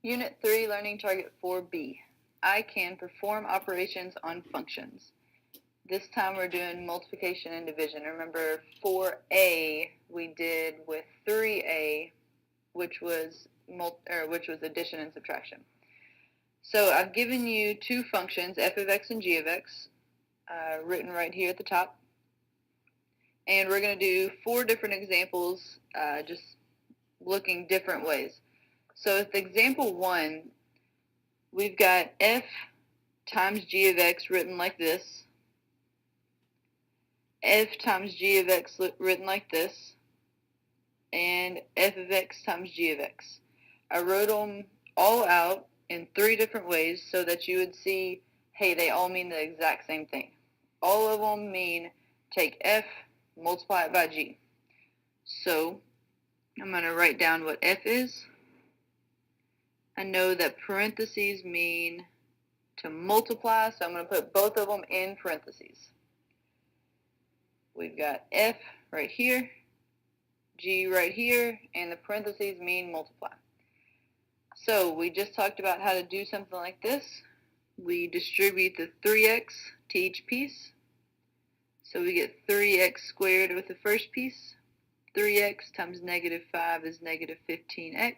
Unit 3, Learning Target 4b. I can perform operations on functions. This time we're doing multiplication and division. Remember 4a we did with 3a, which was addition and subtraction. So I've given you two functions, f of x and g of x, written right here at the top. And we're going to do 4 different examples, just looking different ways. So with example 1, we've got f times g of x written like this, f times g of x written like this, and f of x times g of x. I wrote them all out in 3 different ways so that you would see, hey, they all mean the exact same thing. All of them mean take f, multiply it by g. So I'm going to write down what f is. I know that parentheses mean to multiply, so I'm going to put both of them in parentheses. We've got f right here, g right here, and the parentheses mean multiply. So we just talked about how to do something like this. We distribute the 3x to each piece. So we get 3x squared with the first piece. 3x times negative 5 is negative 15x.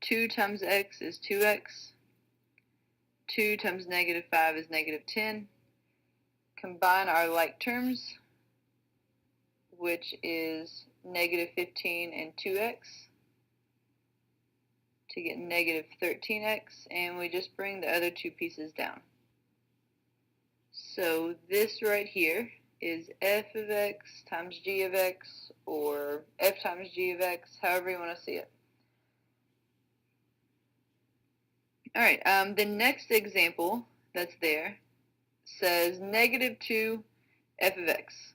2 times x is 2x. 2 times negative 5 is negative 10. Combine our like terms, which is negative 15 and 2x, to get negative 13x, and we just bring the other two pieces down. So this right here is f of x times g of x, or f times g of x, however you want to see it. Alright, the next example that's there says negative 2 f of x.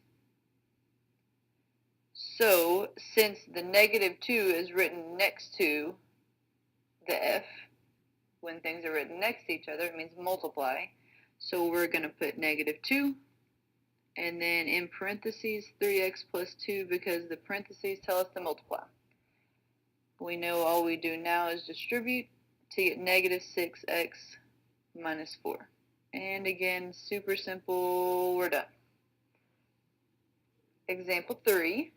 So since the negative 2 is written next to the f, when things are written next to each other, it means multiply. So we're going to put negative 2, and then in parentheses 3x plus 2, because the parentheses tell us to multiply. We know all we do now is distribute to get negative 6x minus 4. And again, super simple, we're done. Example 3.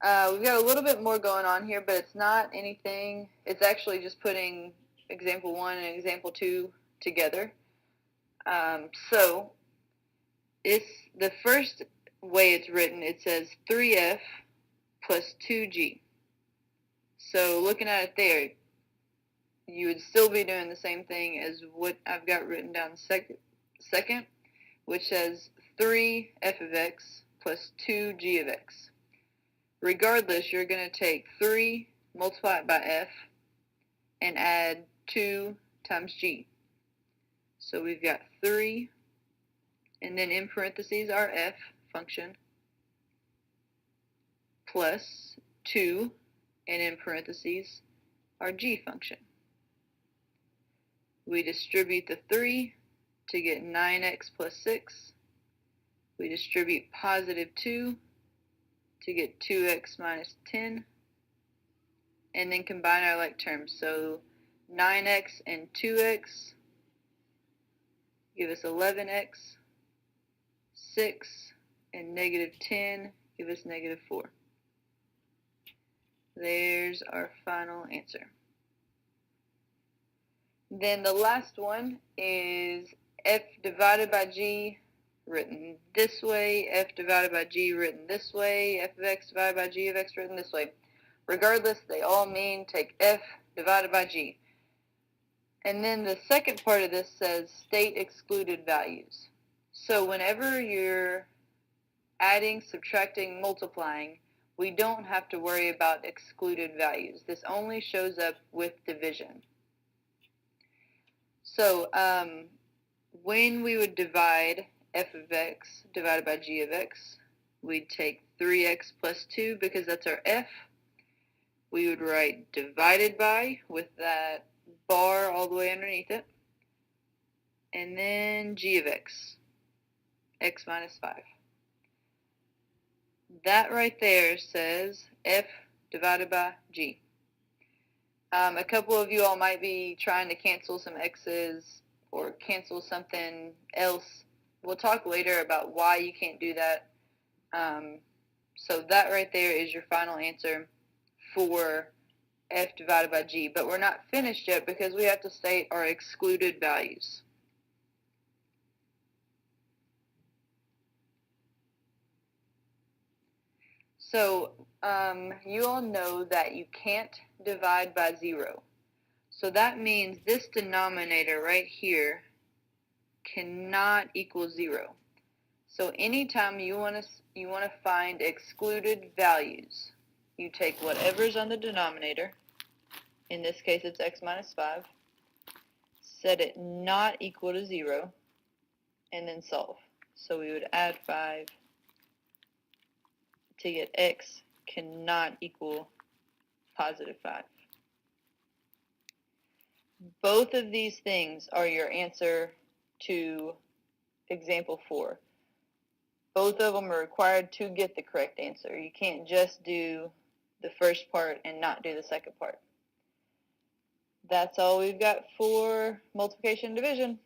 We've got a little bit more going on here, but it's not anything. It's actually just putting example 1 and example 2 together. So it's the first way it's written, it says 3f plus 2g. So looking at it there, you would still be doing the same thing as what I've got written down second, which says 3f of x plus 2g of x. Regardless, you're going to take 3, multiply it by f, and add 2 times g. So we've got 3, and then in parentheses our f function, plus 2, and in parentheses our g function. We distribute the 3 to get 9x plus 6. We distribute positive 2 to get 2x minus 10. And then combine our like terms. So 9x and 2x give us 11x. 6 and negative 10 give us negative 4. There's our final answer. Then the last one is f divided by g written this way, f divided by g written this way, f of x divided by g of x written this way. Regardless, they all mean take f divided by g. And then the second part of this says state excluded values. So whenever you're adding, subtracting, multiplying, we don't have to worry about excluded values. This only shows up with division. So when we would divide f of x divided by g of x, we'd take 3x plus 2 because that's our f. We would write divided by with that bar all the way underneath it. And then g of x, x minus 5. That right there says f divided by g. A couple of you all might be trying to cancel some x's or cancel something else. We'll talk later about why you can't do that. So that right there is your final answer for f divided by g. But we're not finished yet because we have to state our excluded values. So you all know that you can't divide by 0. So that means this denominator right here cannot equal 0. So anytime you want to find excluded values, you take whatever's on the denominator, in this case it's x minus 5, set it not equal to 0, and then solve. So we would add 5 to get x cannot equal positive 5. Both of these things are your answer to example 4. Both of them are required to get the correct answer. You can't just do the first part and not do the second part. That's all we've got for multiplication and division.